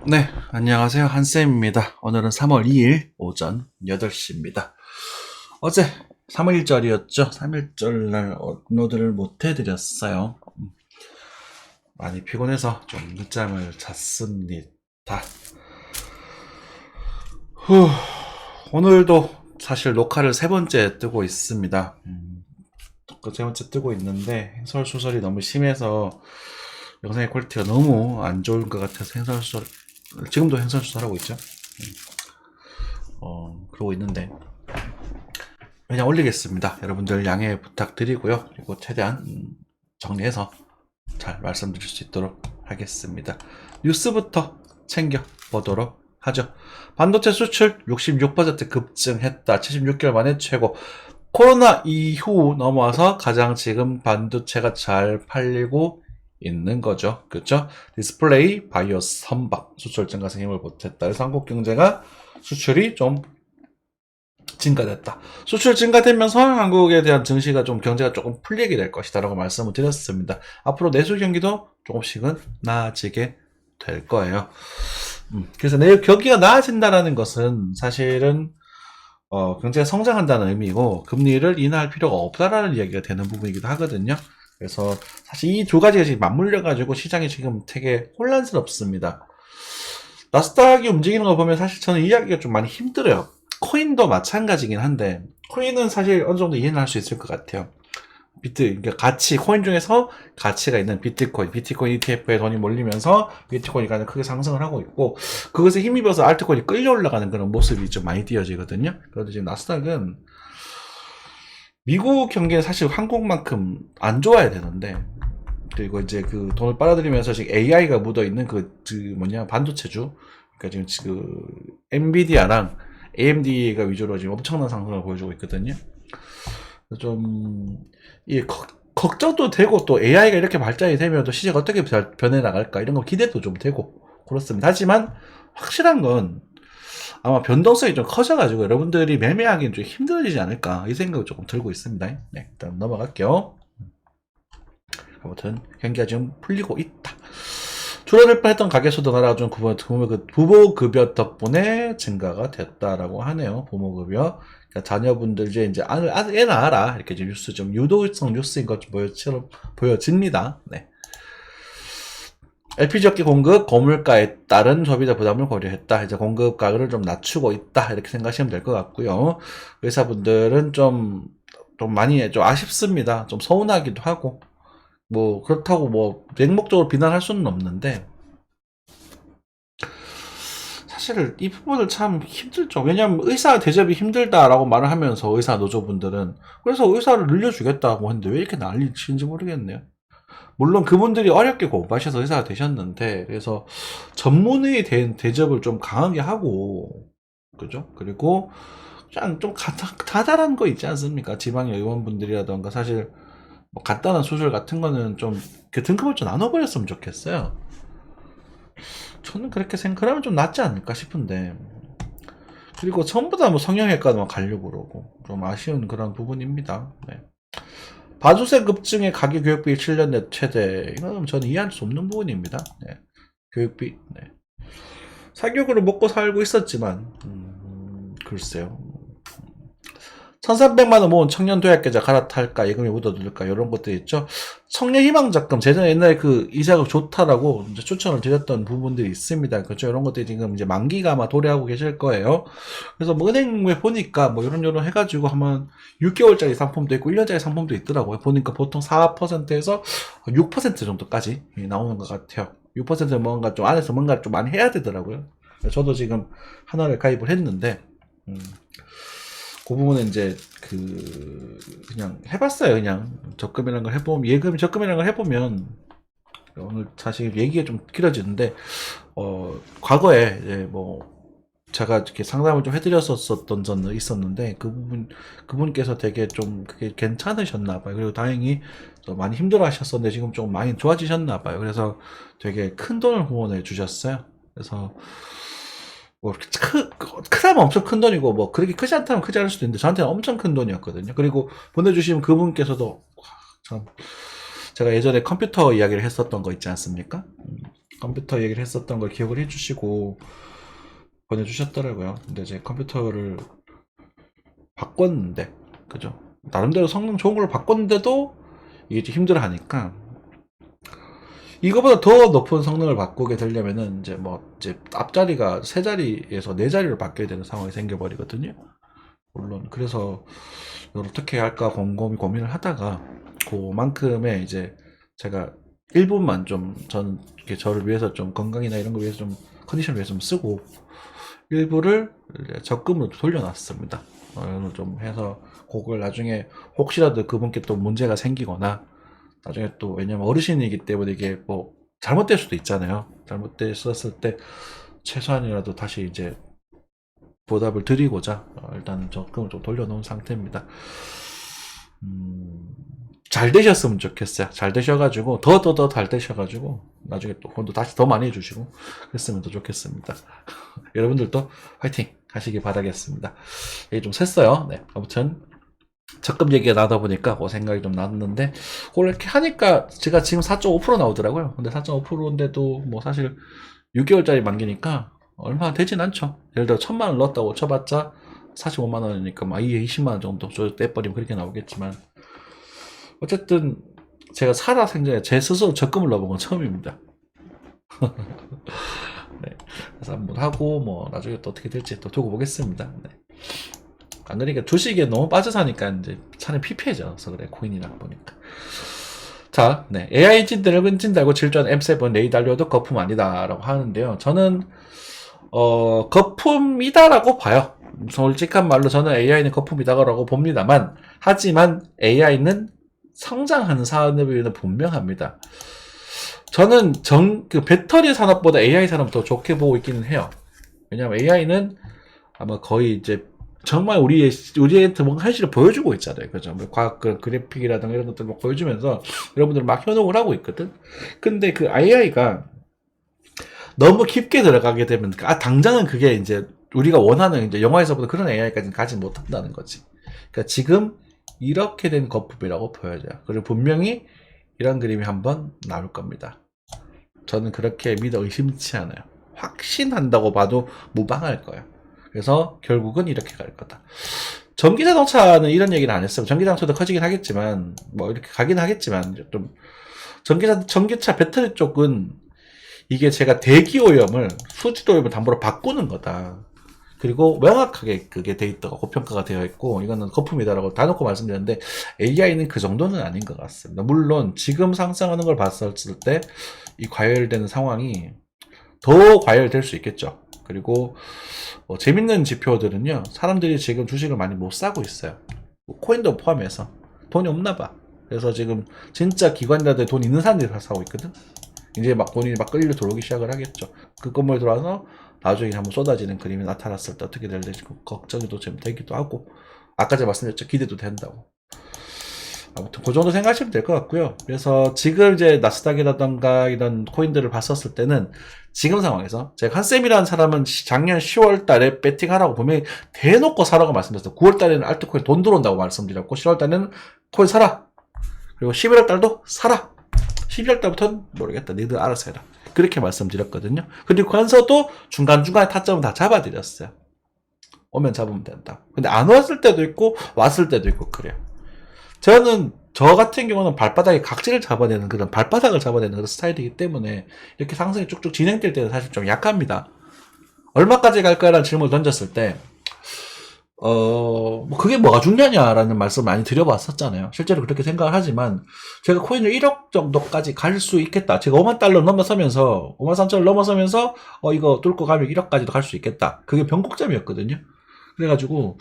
네, 안녕하세요. 한쌤입니다. 오늘은 3월 2일 오전 8시입니다. 어제 3일절이었죠. 3일절날 업로드를 못 해드렸어요. 많이 피곤해서 좀 늦잠을 잤습니다. 후, 오늘도 사실 녹화를 세 번째 뜨고 있습니다. 세 번째 뜨고 있는데 행설수설이 너무 심해서 영상의 퀄리티가 너무 안 좋은 것 같아서 행설수설, 지금도 행설수설하고 있죠. 그러고 있는데 그냥 올리겠습니다. 여러분들 양해 부탁드리고요. 그리고 최대한 정리해서 잘 말씀드릴 수 있도록 하겠습니다. 뉴스부터 챙겨보도록 하죠. 반도체 수출 66% 급증했다. 76개월 만에 최고. 코로나 이후 넘어와서 가장 지금 반도체가 잘 팔리고 있는 거죠. 그렇죠? 디스플레이, 바이오 선박 수출 증가세 힘을 보탰다. 그래서 한국 경제가 수출이 좀 증가됐다. 수출 증가되면서 한국에 대한 증시가 좀 경제가 조금 풀리게 될 것이다라고 말씀을 드렸습니다. 앞으로 내수 경기도 조금씩은 나아지게 될 거예요. 그래서 내일 경기가 나아진다라는 것은 사실은 경제가 성장한다는 의미고 금리를 인하할 필요가 없다라는 이야기가 되는 부분이기도 하거든요. 그래서 사실 이 두 가지가 지금 맞물려 가지고 시장이 지금 되게 혼란스럽습니다. 나스닥이 움직이는 거 보면 사실 저는 이야기가 좀 많이 힘들어요. 코인도 마찬가지긴 한데 코인은 사실 어느 정도 이해는 할 수 있을 것 같아요. 그러니까 가치, 코인 중에서 가치가 있는 비트코인 ETF에 돈이 몰리면서 비트코인이 가장 크게 상승을 하고 있고, 그것에 힘입어서 알트코인이 끌려 올라가는 그런 모습이 좀 많이 띄어지거든요. 그런데 지금 나스닥은 미국 경기는 사실 한국만큼 안 좋아야 되는데, 그리고 이제 그 돈을 빨아들이면서 지금 AI가 묻어있는 반도체주, 그러니까 지금 엔비디아랑 AMD가 위주로 지금 엄청난 상승을 보여주고 있거든요. 좀, 걱정도 되고, 또 AI가 이렇게 발전이 되면 또 시세가 어떻게 변해 나갈까, 이런 거 기대도 좀 되고, 그렇습니다. 하지만, 확실한 건, 아마 변동성이 좀 커져가지고, 여러분들이 매매하기는 좀 힘들어지지 않을까, 이 생각을 조금 들고 있습니다. 네, 일단 넘어갈게요. 아무튼, 경기가 지금 풀리고 있다. 줄어들 뻔했던 가계수도 날아가준 부모급여 덕분에 증가가 됐다라고 하네요. 부모급여. 그러니까 자녀분들 이제 애 낳아라 이렇게 이제 뉴스 좀 유도성 뉴스인 것처럼 보여집니다. 네. LPG 업계 공급 고물가에 따른 소비자 부담을 고려했다. 이제 공급 가격을 좀 낮추고 있다 이렇게 생각하시면 될 것 같고요. 의사분들은 좀 많이 좀 아쉽습니다. 좀 서운하기도 하고. 뭐 그렇다고 뭐 맹목적으로 비난할 수는 없는데 사실 이 부분을 참 힘들죠. 왜냐하면 의사 대접이 힘들다라고 말을 하면서 의사 노조분들은 그래서 의사를 늘려주겠다고 했는데 왜 이렇게 난리 치는지 모르겠네요. 물론 그분들이 어렵게 공부하셔서 의사가 되셨는데 그래서 전문의에 대한 대접을 좀 강하게 하고 그죠? 그리고 그냥 좀 다달한 거 있지 않습니까? 지방 의원분들이라던가 사실 뭐 간단한 수술 같은 거는 좀 그 등급을 좀 나눠버렸으면 좋겠어요. 저는 그렇게 생각하면 좀 낫지 않을까 싶은데. 그리고 전부 다 뭐 성형외과만 가려고 그러고 좀 아쉬운 그런 부분입니다. 네. 바주세 급증의 가계 교육비 7년 내 최대. 이건 저는 이해할 수 없는 부분입니다. 네. 교육비. 네. 사교육으로 먹고 살고 있었지만 글쎄요. 1300만원 모은 청년 도약계좌 갈아탈까, 예금에 묻어둘까, 이런 것들 있죠. 청년 희망자금, 제전에 옛날에 그 이자가 좋다라고 이제 추천을 드렸던 부분들이 있습니다. 그렇죠. 이런 것들이 지금 이제 만기가 아마 도래하고 계실 거예요. 그래서 뭐 은행에 보니까 뭐 이런 해가지고 한번 6개월짜리 상품도 있고 1년짜리 상품도 있더라고요. 보니까 보통 4%에서 6% 정도까지 나오는 것 같아요. 6%는 뭔가 좀 안에서 뭔가 좀 많이 해야 되더라고요. 저도 지금 하나를 가입을 했는데, 그 부분은 이제 그냥 해봤어요. 그냥 적금이라는 걸 해보면 적금이라는 걸 해보면 오늘 사실 얘기가 좀 길어지는데 과거에 이제 뭐 제가 이렇게 상담을 좀 해드렸었던 적은 있었는데 그분께서 되게 좀 그게 괜찮으셨나 봐요. 그리고 다행히 많이 힘들어하셨었는데 지금 좀 많이 좋아지셨나 봐요. 그래서 되게 큰 돈을 후원해 주셨어요. 그래서 뭐 크다면 엄청 큰 돈이고 뭐 그렇게 크지 않다면 크지 않을 수도 있는데 저한테는 엄청 큰 돈이었거든요. 그리고 보내주신 그분께서도 참 제가 예전에 컴퓨터 이야기를 했었던 거 있지 않습니까? 컴퓨터 얘기를 했었던 걸 기억을 해주시고 보내주셨더라고요. 근데 이제 컴퓨터를 바꿨는데, 그죠? 나름대로 성능 좋은 걸로 바꿨는데도 이게 좀 힘들어 하니까, 이거보다 더 높은 성능을 바꾸게 되려면은 이제 앞자리가 세 자리에서 네 자리로 바뀌어야 되는 상황이 생겨버리거든요. 물론 그래서 이걸 어떻게 할까 곰곰이 고민을 하다가 그만큼의 이제 제가 일부만 좀 저는 이렇게 저를 위해서 좀 건강이나 이런 거 위해서 좀 컨디션을 위해서 좀 쓰고 일부를 이제 적금으로 돌려놨습니다. 오늘 좀 해서 그걸 나중에 혹시라도 그분께 또 문제가 생기거나 나중에 또 왜냐면 어르신이기 때문에 이게 뭐 잘못될 수도 있잖아요. 잘못됐었을 때 최소한이라도 다시 이제 보답을 드리고자 일단 적금을 좀 돌려놓은 상태입니다. 잘 되셨으면 좋겠어요. 잘 되셔가지고 더 잘 되셔가지고 나중에 또 돈도 다시 더 많이 해주시고 그랬으면 더 좋겠습니다. 여러분들도 화이팅 하시기 바라겠습니다. 얘기 좀 샜어요. 네, 아무튼 적금 얘기가 나다 보니까 그 생각이 좀 났는데 그렇게 하니까 제가 지금 4.5% 나오더라고요. 근데 4.5%인데도 뭐 사실 6개월짜리 만기니까 얼마 되진 않죠. 예를 들어 1,000만 원 넣었다고 쳐봤자 45만 원이니까 막 20만 원 정도 떼버리면 그렇게 나오겠지만 어쨌든 제가 살아 생전에 제 스스로 적금을 넣어본 건 처음입니다. 네. 그래서 한번 하고 뭐 나중에 또 어떻게 될지 또 두고 보겠습니다. 네. 안 그러니까 주식에 너무 빠져 사니까 이제 차라리 피폐해져서 그래 코인이나 보니까. 자, 네. AI 엔진들을 근친달고 질주한 M7 레이달리오도 거품 아니다라고 하는데요. 저는 거품이다라고 봐요. 솔직한 말로 저는 AI는 거품이다라고 봅니다만 하지만 AI는 성장하는 산업이는 분명합니다. 저는 그 배터리 산업보다 AI 산업 더 좋게 보고 있기는 해요. 왜냐하면 AI는 아마 거의 이제 정말 우리한테 뭔가 현실을 보여주고 있잖아요. 그죠? 뭐 과학 그래픽이라든가 이런 것들 막 보여주면서 여러분들 막 현혹을 하고 있거든. 근데 그 AI가 너무 깊게 들어가게 되면 당장은 그게 이제 우리가 원하는 이제 영화에서보다 그런 AI까지는 가지 못한다는 거지. 그러니까 지금 이렇게 된 거품이라고 보여져요. 그리고 분명히 이런 그림이 한번 나올 겁니다. 저는 그렇게 믿어 의심치 않아요. 확신한다고 봐도 무방할 거예요. 그래서 결국은 이렇게 갈 거다. 전기자동차는 이런 얘기는 안 했어요. 전기자동차도 커지긴 하겠지만 뭐 이렇게 가긴 하겠지만 좀 전기차 배터리 쪽은 이게 제가 대기오염을 수지오염을 담보로 바꾸는 거다. 그리고 명확하게 그게 데이터가 고평가가 되어 있고 이거는 거품이다라고 다 놓고 말씀드렸는데 AI는 그 정도는 아닌 것 같습니다. 물론 지금 상승하는 걸 봤을 때 이 과열되는 상황이 더 과열될 수 있겠죠. 그리고 재밌는 지표들은요. 사람들이 지금 주식을 많이 못 사고 있어요. 코인도 포함해서 돈이 없나 봐. 그래서 지금 진짜 기관이라도 돈 있는 사람들이 다 사고 있거든. 이제 막 본인이 막 끌려 들어오기 시작을 하겠죠. 그 건물에 들어와서 나중에 한번 쏟아지는 그림이 나타났을 때 어떻게 될지 걱정이 좀 되기도 하고 아까 제가 말씀드렸죠. 기대도 된다고. 아무튼 그 정도 생각하시면 될 것 같고요. 그래서 지금 이제 나스닥이라던가 이런 코인들을 봤었을 때는 지금 상황에서 제가 한쌤이라는 사람은 작년 10월 달에 배팅하라고 분명히 대놓고 사라고 말씀드렸어요. 9월 달에는 알트코인 돈 들어온다고 말씀드렸고 10월 달에는 코인 사라. 그리고 11월 달도 사라. 12월 달부터는 모르겠다. 니들 알아서 해라. 그렇게 말씀드렸거든요. 그리고 관서도 중간중간에 타점은 다 잡아드렸어요. 오면 잡으면 된다. 근데 안 왔을 때도 있고 왔을 때도 있고 그래요. 저는 저 같은 경우는 발바닥에 각질을 잡아내는 그런 발바닥을 잡아내는 그런 스타일이기 때문에 이렇게 상승이 쭉쭉 진행될 때는 사실 좀 약합니다. 얼마까지 갈까라는 질문을 던졌을 때 뭐 그게 뭐가 중요하냐라는 말씀을 많이 드려봤었잖아요. 실제로 그렇게 생각을 하지만 제가 코인을 1억 정도까지 갈 수 있겠다. 제가 5만 달러 넘어서면서 5만 3천을 넘어서면서 이거 뚫고 가면 1억까지도 갈 수 있겠다. 그게 변곡점이었거든요. 그래가지고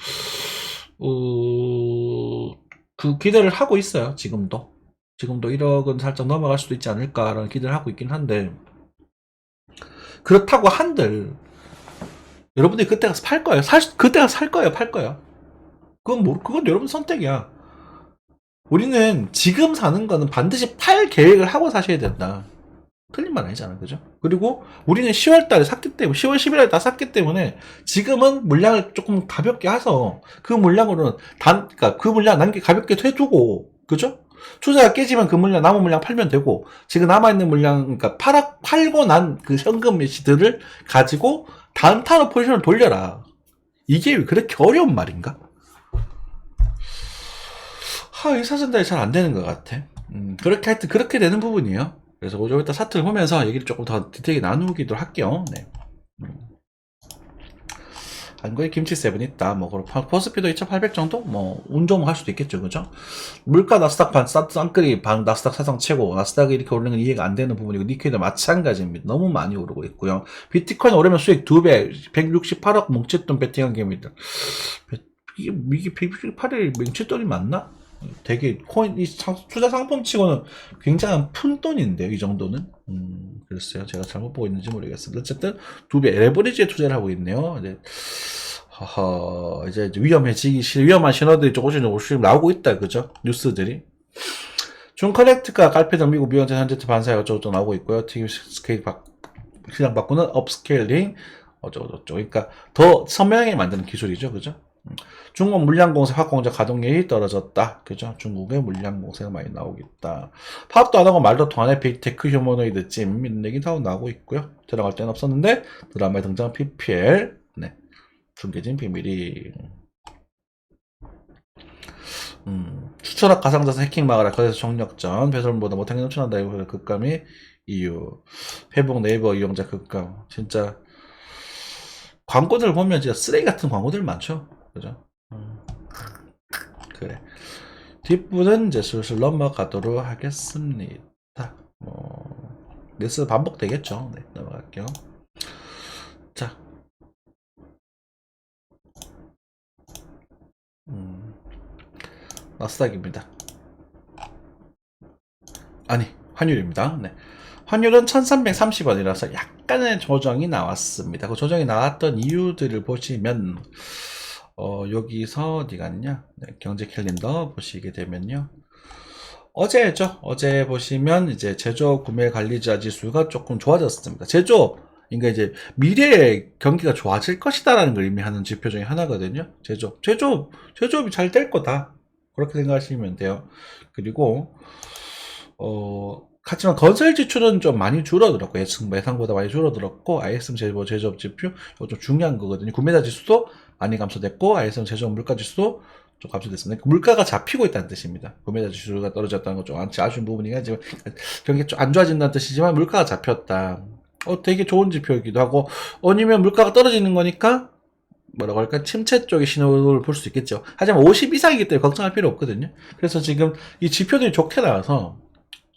그 기대를 하고 있어요. 지금도 1억은 살짝 넘어갈 수도 있지 않을까라는 기대를 하고 있긴 한데 그렇다고 한들 여러분들이 그때 가서 팔 거예요. 그때 가서 살 거예요. 팔 거예요. 그건 여러분 선택이야. 우리는 지금 사는 거는 반드시 팔 계획을 하고 사셔야 된다. 틀린 말 아니잖아. 그죠? 그리고 우리는 10월 달에 샀기 때문에, 10월 11월에 다 샀기 때문에 지금은 물량을 조금 가볍게 해서 그 물량으로는 그러니까 그 물량 남게 가볍게 해두고, 그죠? 투자가 깨지면 그 물량, 남은 물량 팔면 되고, 지금 남아있는 물량, 그러니까 팔고 난 그 현금 매시들을 가지고 다음 타로 포지션을 돌려라. 이게 왜 그렇게 어려운 말인가? 의사전달이 잘 안 되는 것 같아. 그렇게 하여튼 그렇게 되는 부분이에요. 그래서 좀 이따 차트를 보면서 얘기를 조금 더 디테일하게 나누기도 할게요. 네. 한국에 김치 세븐 있다. 뭐, 포스피도 2,800 정도? 뭐, 운 좋으면 할 수도 있겠죠. 그죠? 물가 나스닥 쌍끌이 나스닥 사상 최고. 나스닥이 이렇게 오르는 건 이해가 안 되는 부분이고, 니케이도 마찬가지입니다. 너무 많이 오르고 있고요. 비트코인 오르면 수익 2배, 168억 뭉쳤던 베팅한 게임입니다. 이게 168일 뭉쳤돈이 맞나? 되게 이 투자 상품 치고는 굉장한 푼 돈인데요, 이 정도는. 글쎄요, 제가 잘못 보고 있는지 모르겠습니다. 어쨌든 2배 레버리지에 투자를 하고 있네요. 이제 위험한 신호들이 조금씩 나오고 있다, 그죠? 뉴스들이. 준커넥트가 깔패등 미국 미원재 현재트 반사에 어쩌고저쩌고 나오고 있고요. TU 스케일 시장 바꾸는 업스케일링 어쩌고저쩌고. 그러니까 더 선명하게 만드는 기술이죠, 그죠? 중국 물량공세 화공자 가동률이 떨어졌다. 그죠? 중국의 물량공세가 많이 나오겠다. 파업도 안 하고 말도 통하네. 빅테크 휴머노이드 찜 이런 얘기 다 나오고 있고요. 들어갈 때는 없었는데 드라마에 등장 PPL 네. 중계진 비밀이 추천학 가상자산 해킹 막아라. 거래소 정력전 배설보다 못하게 넘쳐난다. 이거 급감이 이유 회복 네이버 이용자 급감. 진짜 광고들 보면 진짜 쓰레기 같은 광고들 많죠. 그죠? 그래. 뒷부분 이제 슬슬 넘어가도록 하겠습니다. 뉴스 반복되겠죠. 네, 넘어갈게요. 자. 나스닥입니다. 아니, 환율입니다. 네. 환율은 1330원이라서 약간의 조정이 나왔습니다. 그 조정이 나왔던 이유들을 보시면, 여기서 어디 갔냐? 네, 경제 캘린더 보시게 되면요. 어제죠. 어제 보시면 이제 제조업 구매 관리자 지수가 조금 좋아졌습니다. 제조업, 그러니까 이제 미래에 경기가 좋아질 것이다라는 걸 의미하는 지표 중에 하나거든요. 제조업이 잘 될 거다. 그렇게 생각하시면 돼요. 그리고 하지만 건설 지출은 좀 많이 줄어들었고 예상보다 많이 줄어들었고 ISM 제조업 지표 이거 좀 중요한 거거든요. 구매자 지수도 많이 감소됐고 ISM 제조업 물가 지수도 좀 감소됐습니다. 물가가 잡히고 있다는 뜻입니다. 구매자 지수가 떨어졌다는 건 좀 아쉬운 부분이긴 하지만 경기가 좀 안 좋아진다는 뜻이지만 물가가 잡혔다. 되게 좋은 지표이기도 하고 아니면 물가가 떨어지는 거니까 뭐라고 할까 침체 쪽의 신호를 볼 수 있겠죠. 하지만 50 이상이기 때문에 걱정할 필요 없거든요. 그래서 지금 이 지표들이 좋게 나와서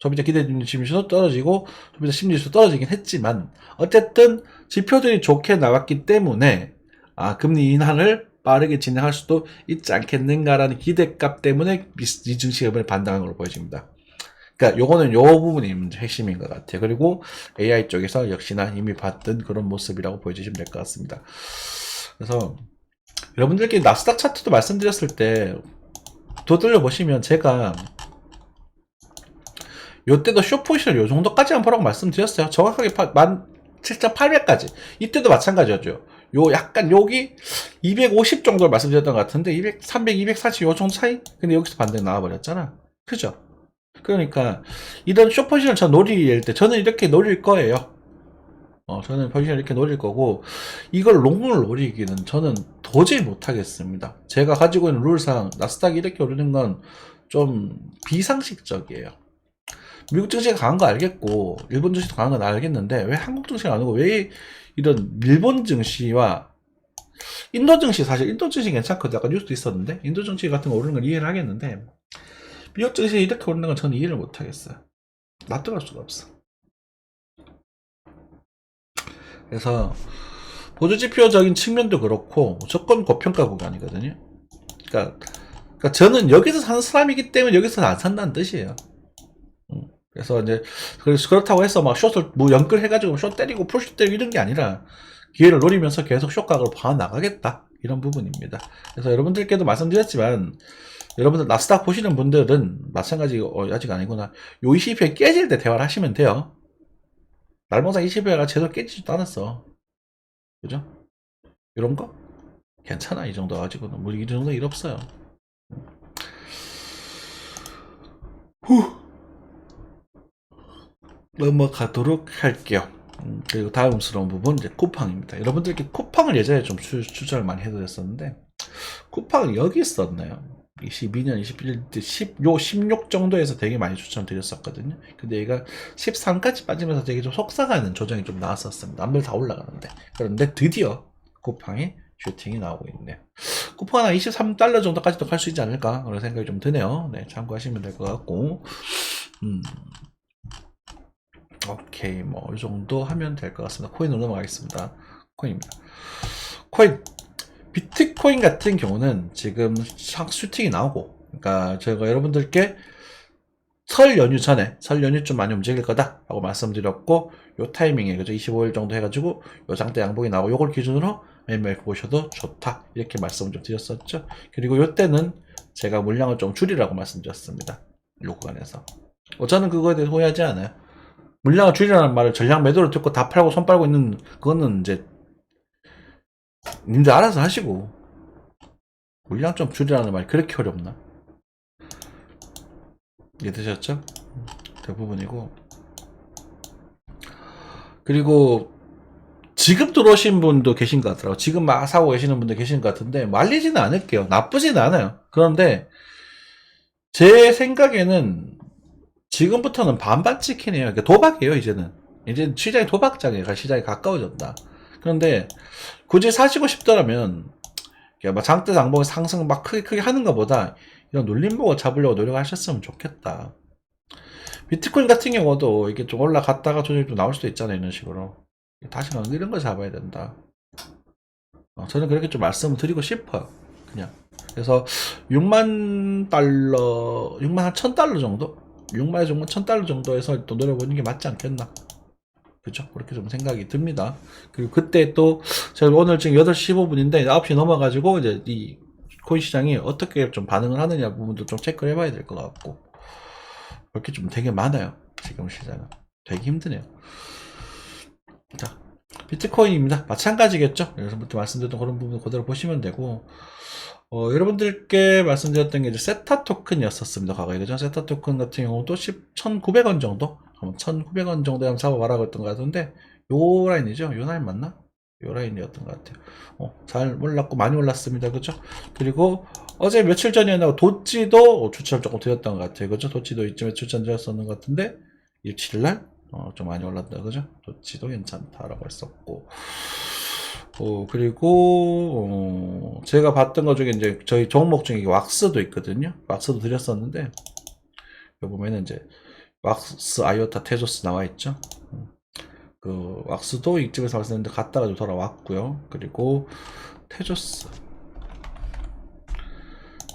소비자 기대 지수도 떨어지고 소비자 심리 지수도 떨어지긴 했지만 어쨌든 지표들이 좋게 나왔기 때문에 금리 인하를 빠르게 진행할 수도 있지 않겠는가라는 기대값 때문에 이 증시가 이번에 반등한 걸로 보여집니다. 그러니까 요거는 요 부분이 핵심인 것 같아요. 그리고 AI 쪽에서 역시나 이미 봤던 그런 모습이라고 보여주시면 될 것 같습니다. 그래서 여러분들께 나스닥 차트도 말씀드렸을 때 도들려 보시면 제가 요때도 숏포지션을 요 정도까지만 보라고 말씀드렸어요. 정확하게 17,800까지. 이때도 마찬가지였죠. 요 약간 여기 250 정도를 말씀드렸던 것 같은데 300, 240 요 정도 차이? 근데 여기서 반대로 나와버렸잖아. 그죠? 그러니까 이런 숏포지션을 저 노릴 때 저는 이렇게 노릴 거예요. 저는 포지션을 이렇게 노릴 거고 이걸 롱을 노리기는 저는 도저히 못하겠습니다. 제가 가지고 있는 룰상 나스닥이 이렇게 오르는 건 좀 비상식적이에요. 미국 증시가 강한 거 알겠고 일본 증시도 강한 건 알겠는데 왜 한국 증시가 안 오고 왜 이런 일본 증시와 인도 증시 사실 인도 증시 괜찮거든요. 아까 뉴스도 있었는데 인도 증시 같은 거 오르는 건 이해를 하겠는데 미국 증시 이렇게 오르는 건 저는 이해를 못하겠어요. 납득할 수가 없어. 그래서 보조지표적인 측면도 그렇고 무조건 고평가 구간이거든요. 그러니까 저는 여기서 사는 사람이기 때문에 여기서 안 산다는 뜻이에요. 그래서 이제 그렇다고 해서 막 숏을 뭐 연끌해가지고 숏 때리고 풀숏 때리고 이런 게 아니라 기회를 노리면서 계속 숏각을 봐 나가겠다 이런 부분입니다. 그래서 여러분들께도 말씀드렸지만 여러분들 나스닥 보시는 분들은 마찬가지 아직 아니구나. 요 20회 깨질 때 대화를 하시면 돼요. 날봉상 20회가 제대로 깨지지도 않았어. 그죠? 이런 거? 괜찮아. 이 정도 가지고는. 뭐, 이 정도 일 없어요. 넘어가도록 할게요. 그리고 다음스러운 부분 이제 쿠팡입니다. 여러분들께 쿠팡을 예전에 좀 추천을 많이 해드렸었는데 쿠팡은 여기 있었나요? 22년, 21년 때 16 정도에서 되게 많이 추천드렸었거든요. 근데 얘가 13까지 빠지면서 되게 좀 속상하는 조정이 좀 나왔었습니다. 남들 다 올라가는데. 그런데 드디어 쿠팡에 슈팅이 나오고 있네요. 쿠팡 한 23달러 정도까지도 갈 수 있지 않을까? 그런 생각이 좀 드네요. 네, 참고하시면 될 것 같고. 오케이, 뭐, 이 정도 하면 될 것 같습니다. 코인으로 넘어가겠습니다. 코인입니다. 코인. 비트코인 같은 경우는 지금 슈팅이 나오고, 그러니까 제가 여러분들께 설 연휴 전에, 설 연휴 좀 많이 움직일 거다 라고 말씀드렸고, 요 타이밍에, 그죠? 25일 정도 해가지고, 요 장대 양봉이 나오고, 요걸 기준으로 매매를 보셔도 좋다. 이렇게 말씀을 좀 드렸었죠. 그리고 요 때는 제가 물량을 좀 줄이라고 말씀드렸습니다. 요 구간에서. 저는 그거에 대해서 후회하지 않아요. 물량을 줄이라는 말을 전량 매도를 듣고 다 팔고 손 빨고 있는, 그거는 이제, 님들 알아서 하시고, 물량 좀 줄이라는 말이 그렇게 어렵나? 이해되셨죠? 대부분이고. 그리고, 지금 들어오신 분도 계신 것 같더라고요. 지금 막 사고 계시는 분도 계신 것 같은데, 말리지는 않을게요. 나쁘지는 않아요. 그런데, 제 생각에는, 지금부터는 반반 찍히네요. 그러니까 도박이에요, 이제는. 이제 시장이 도박장이에요. 시장이 가까워졌다. 그런데, 굳이 사시고 싶더라면, 막 장대 장봉 상승 막 크게 하는 것보다 이런 눌림목을 잡으려고 노력하셨으면 좋겠다. 비트코인 같은 경우도 이게 좀 올라갔다가 조정이 좀 나올 수도 있잖아요. 이런 식으로. 다시는 이런 걸 잡아야 된다. 저는 그렇게 좀 말씀을 드리고 싶어요. 그냥. 그래서 6만 달러, 6만 한 1000달러 정도? 6만 정도, 1000달러 정도에서 또 노려보는 게 맞지 않겠나. 그죠? 그렇게 좀 생각이 듭니다. 그리고 그때 또, 제가 오늘 지금 8시 15분인데, 9시 넘어가지고, 이제 이 코인 시장이 어떻게 좀 반응을 하느냐 부분도 좀 체크를 해봐야 될 것 같고, 그렇게 좀 되게 많아요. 지금 시장은. 되게 힘드네요. 자, 비트코인입니다. 마찬가지겠죠? 여기서부터 말씀드렸던 그런 부분 그대로 보시면 되고, 여러분들께 말씀드렸던 게 이제 세타 토큰이었었습니다. 과거에. 그죠? 세타 토큰 같은 경우도 1,900원 정도? 1,900원 정도에 한번 잡아봐라고 했던 것 같은데, 요 라인이죠? 요 라인 맞나? 요 라인이었던 것 같아요. 잘 올랐고, 많이 올랐습니다. 그죠? 그리고 어제 며칠 전이었나 도찌도 추천 조금 드렸던 것 같아요. 그죠? 도찌도 이쯤에 추천 드렸었는 것 같은데, 27일날, 좀 많이 올랐다. 그죠? 도찌도 괜찮다라고 했었고, 그리고, 제가 봤던 것 중에 이제 저희 종목 중에 왁스도 있거든요. 왁스도 드렸었는데, 여기 보면은 이제, 왁스, 아이오타, 테조스 나와 있죠. 그, 왁스도 이쯤에서 왔었는데 갔다가 좀 돌아왔고요. 그리고, 테조스.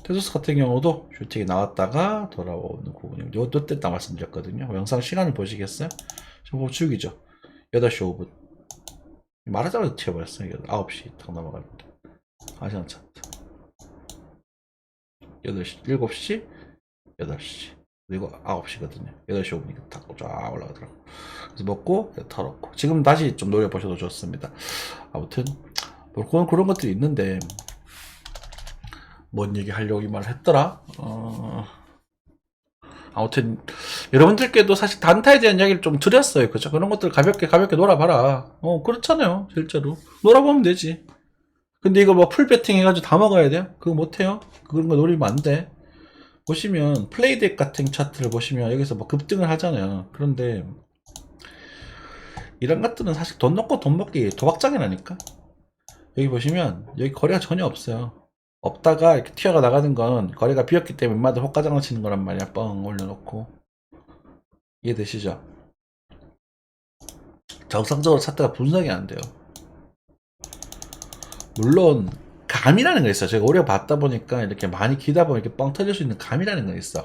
테조스 같은 경우도 슈팅이 나왔다가 돌아오는 부분입니다. 요때 딱 말씀드렸거든요. 영상 시간을 보시겠어요? 지금 보축이죠. 8시 5분. 말하자마자 튀어버렸어요. 9시 딱 넘어갑니다. 아시안 차트. 8시, 7시, 8시. 그리고 9시거든요. 8시 5분이니까 딱 쫙 올라가더라고. 그래서 먹고, 털었고. 지금 다시 좀 노려보셔도 좋습니다. 아무튼, 뭐 그런 것들이 있는데, 뭔 얘기 하려고 이 말을 했더라? 아무튼, 여러분들께도 사실 단타에 대한 이야기를 좀 드렸어요. 그죠? 그런 것들 가볍게 놀아봐라. 그렇잖아요. 실제로. 놀아보면 되지. 근데 이거 뭐 풀배팅 해가지고 다 먹어야 돼요? 그거 못해요? 그런 거 노리면 안 돼. 보시면, 플레이덱 같은 차트를 보시면 여기서 뭐 급등을 하잖아요. 그런데, 이런 것들은 사실 돈 넣고 돈 먹기 도박장이라니까? 여기 보시면, 여기 거래가 전혀 없어요. 없다가 이렇게 튀어가 나가는 건 거래가 비었기 때문에 웬만하면 호가장을 치는 거란 말이야. 뻥 올려놓고. 이해되시죠? 정상적으로 차트가 분석이 안 돼요. 물론 감이라는 거 있어. 제가 오래 봤다 보니까 이렇게 많이 기다 보면 이렇게 뻥 터질 수 있는 감이라는 거 있어.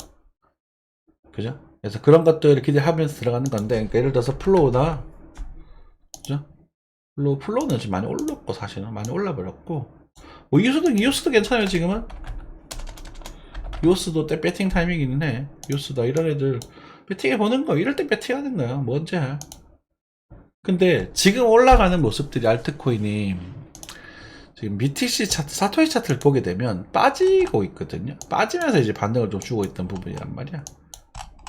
그죠? 그래서 그런 것들을 기대하면서 들어가는 건데, 그러니까 예를 들어서 플로우나, 그죠? 플로우는 지금 많이 올랐고, 사실은 많이 올라버렸고, 뭐 이오스도 괜찮아요. 지금은 이오스도 때 배팅 타이밍이긴 해. 이오스다 이런 애들 배팅해 보는 거, 이럴 때 배팅하는 거야. 뭐 언제 해. 근데 지금 올라가는 모습들이 알트코인이 지금 BTC 차트, 사토시 차트를 보게 되면 빠지고 있거든요. 빠지면서 이제 반등을 좀 주고 있던 부분이란 말이야.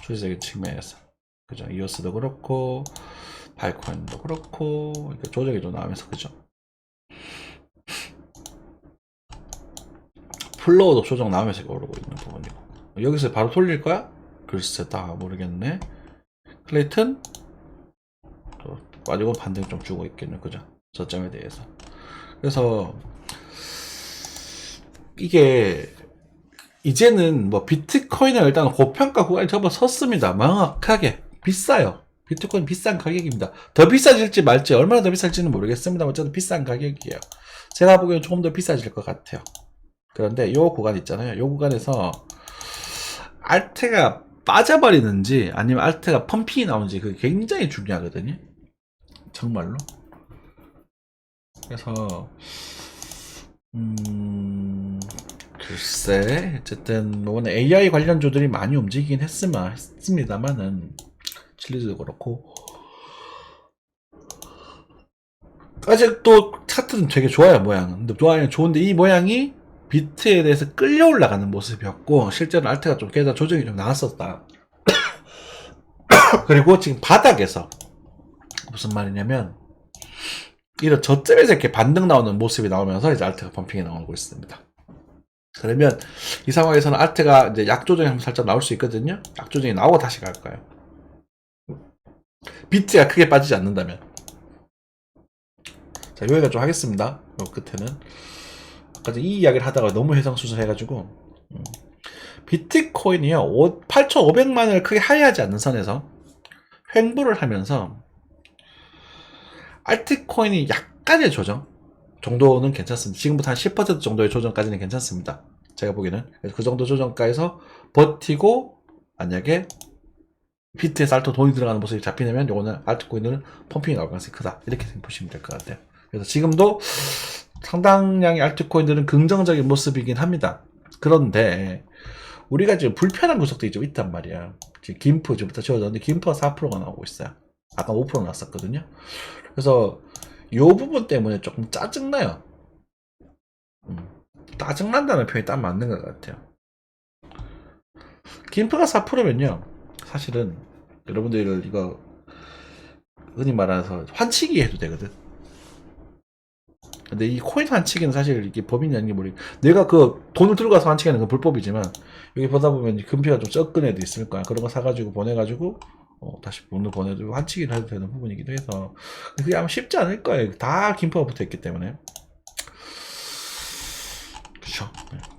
추세적인 측면에서. 그죠? 이오스도 그렇고, 발코인도 그렇고, 이렇게 조정이 좀 나오면서, 그죠? 플로우도 조정 나오면서 오르고 있는 부분이고. 여기서 바로 돌릴 거야? 글쎄, 다 모르겠네. 클레이튼? 빠지고 반등 좀 주고 있겠네. 그죠? 저점에 대해서. 그래서, 이게, 이제는 뭐 비트코인은 일단 고평가 구간에 접어섰습니다. 명확하게. 비싸요. 비트코인 비싼 가격입니다. 더 비싸질지 말지 얼마나 더 비쌀지는 모르겠습니다만 어쨌든 비싼 가격이에요. 제가 보기에는 조금 더 비싸질 것 같아요. 그런데 요 구간 있잖아요. 요 구간에서 알트가 빠져버리는지 아니면 알트가 펌핑이 나오는지 그게 굉장히 중요하거든요. 정말로. 그래서 글쎄, 어쨌든 뭐 AI 관련주들이 많이 움직이긴 했습니다만은 칠리도 그렇고 아직도 차트는 되게 좋아요. 모양은. 근데 모양이 좋은데 이 모양이 비트에 대해서 끌려 올라가는 모습이었고 실제로 알트가 좀 계좌 조정이 좀 나왔었다. 그리고 지금 바닥에서 무슨 말이냐면 이런 저점에서 이렇게 반등 나오는 모습이 나오면서 이제 알트가 펌핑이 나오고 있습니다. 그러면 이 상황에서는 알트가 이제 약조정이 한번 살짝 나올 수 있거든요. 약조정이 나오고 다시 갈까요? 비트가 크게 빠지지 않는다면. 자, 여기까지 좀 하겠습니다. 요 끝에는. 아까 이 이야기를 하다가 너무 해상수술해가지고 비트코인이요 8,500만을 크게 하회하지 않는 선에서 횡보를 하면서 알트코인이 약간의 조정 정도는 괜찮습니다. 지금부터 한 10% 정도의 조정까지는 괜찮습니다. 제가 보기에는 그 정도 조정가에서 버티고 만약에 비트에서 알트 돈이 들어가는 모습이 잡히려면 요거는 알트코인은 펌핑이 나올 가능성이 크다. 이렇게 보시면 될 것 같아요. 그래서 지금도 상당량의 알트코인들은 긍정적인 모습이긴 합니다. 그런데 우리가 지금 불편한 구석들이 좀 있단 말이야. 지금 김프 지금부터 지워졌는데 김프가 4%가 나오고 있어요. 아까 5% 났었거든요. 그래서 이 부분 때문에 조금 짜증나요. 짜증난다는 표현이 딱 맞는 것 같아요. 김프가 4%면요. 사실은 여러분들 이거 흔히 말해서 환치기 해도 되거든. 근데 이 코인 환치기는 사실 이게 법인이 아닌 게 모르겠 내가 그 돈을 들고 가서 환치기하는 건 불법이지만 여기 보다 보면 금피가 좀 적은 애도 있을 거야. 그런 거 사가지고 보내가지고 다시 돈을 보내주고 환치기를 해도 되는 부분이기도 해서 그게 아마 쉽지 않을 거예요. 다 김포가 붙어있기 때문에. 그쵸.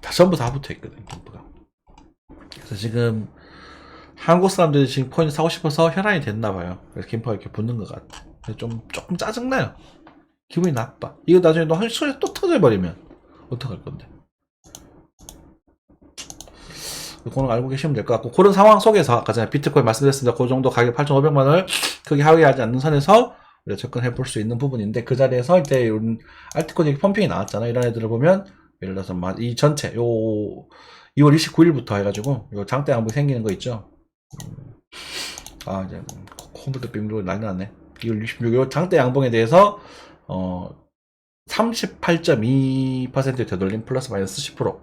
다 전부 다 붙어있거든 김포가. 그래서 지금 한국 사람들이 지금 코인 사고 싶어서 혈안이 됐나 봐요. 그래서 김포가 이렇게 붙는 것 같아. 조금 짜증나요. 기분이 나빠. 이거 나중에 너 한 소리 또 터져버리면 어떡할 건데. 그거는 알고 계시면 될 것 같고 그런 상황 속에서 아까 전에 비트코인 말씀드렸습니다. 그 정도 가격 8,500만원을 크게 하회하지 않는 선에서 우리가 접근해 볼 수 있는 부분인데 그 자리에서 이제 이런 알트코인 펌핑이 나왔잖아. 이런 애들을 보면 예를 들어서 이 전체 요 2월 29일부터 해가지고 요 장대 양봉이 생기는 거 있죠. 이제 컴퓨터 빙로 난리 났네. 2월 26일 장대 양봉에 대해서 38.2% 되돌림 플러스 마이너스 10%.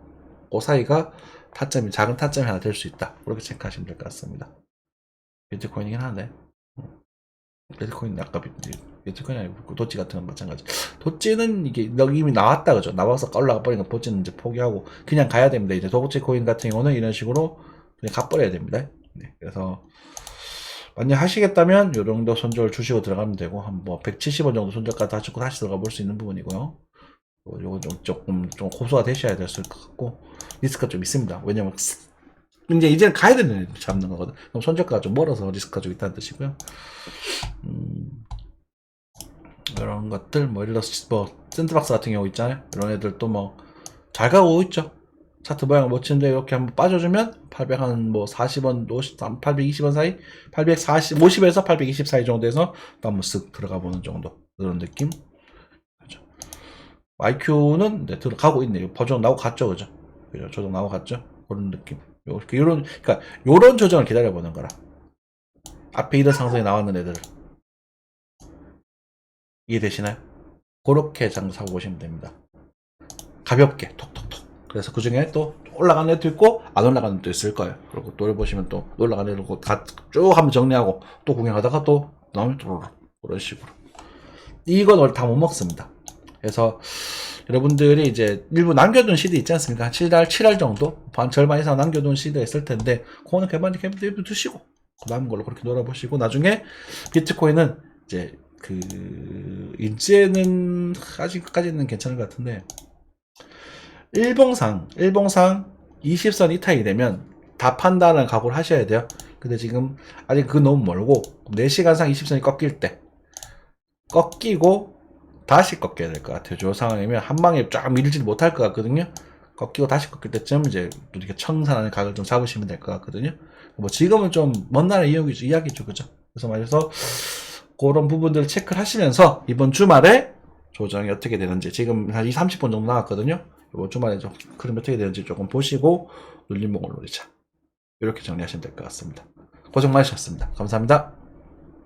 그 사이가 타점이, 작은 타점이 하나 될 수 있다. 그렇게 체크하시면 될 것 같습니다. 비트코인이긴 한데. 비트코인, 아까 비트코인이 아니고 도치 같은 건 마찬가지. 도치는 이게 이미 나왔다, 그죠? 나와서 올라가 버리니까 도치는 이제 포기하고 그냥 가야 됩니다. 이제 도치 코인 같은 경우는 이런 식으로 그냥 가버려야 됩니다. 네, 그래서 만약 하시겠다면 요 정도 손절 주시고 들어가면 되고 한 뭐 170원 정도 손절까지 다 주고 다시 들어가 볼 수 있는 부분이고요. 요거 조금 고소가 되셔야 될 것 같고 리스크가 좀 있습니다. 왜냐면 이제는 가야 되는 애들 잡는 거거든. 그럼 손절가가 좀 멀어서 리스크가 좀 있다는 뜻이고요. 이런 것들 뭐 예를 들어서 뭐 샌드박스 같은 경우 있잖아요. 이런 애들 또 뭐 잘 가고 있죠. 차트 모양을 멋진데 이렇게 한번 빠져주면 840원, 820원 사이, 50에서 820 사이 정도에서 또 한번 쓱 들어가 보는 정도 그런 느낌. 그죠. IQ는 네, 들어가고 있네요. 버전 나오고 갔죠, 그죠? 그죠? 조정 나오고 갔죠? 그런 느낌. 그러니까 요런 조정을 기다려 보는 거라. 앞에 이런 상승이 나왔는 애들 이해되시나요? 그렇게 장사하고 보시면 됩니다. 가볍게 톡톡톡. 그래서 그 중에 또 올라가는 애도 있고 안 올라가는 애도 있을 거예요. 그리고 또 보시면 또 올라가는 애도 쭉 한번 정리하고 또 구경하다가 또 나오면 또 그런 식으로. 이건 원래 다 못 먹습니다. 그래서 여러분들이 이제 일부 남겨둔 시드 있지 않습니까? 7할 정도? 반 절반 이상 남겨둔 시드가 있을 텐데, 그거는 개발이 두시고, 남은 걸로 그렇게 놀아보시고, 나중에 비트코인은 이제, 이제는, 아직까지는 괜찮은 것 같은데, 일봉상 20선 이탈이 되면 다 판다는 각오를 하셔야 돼요. 근데 지금, 아직 그거 너무 멀고, 4시간상 20선이 꺾일 때, 꺾이고, 다시 꺾여야 될 것 같아요. 저 상황이면 한 방에 쫙 밀지 못할 것 같거든요. 꺾이고 다시 꺾일 때쯤 이제 이렇게 청산하는 각을 좀 잡으시면 될 것 같거든요. 뭐 지금은 좀 먼 나라 이야기죠, 그죠? 그래서 말해서 그런 부분들 체크를 하시면서 이번 주말에 조정이 어떻게 되는지 지금 한 30분 정도 나왔거든요. 이번 주말에 좀 그림 어떻게 되는지 조금 보시고 눌림목을 노리자. 이렇게 정리하시면 될 것 같습니다. 고생 많으셨습니다. 감사합니다.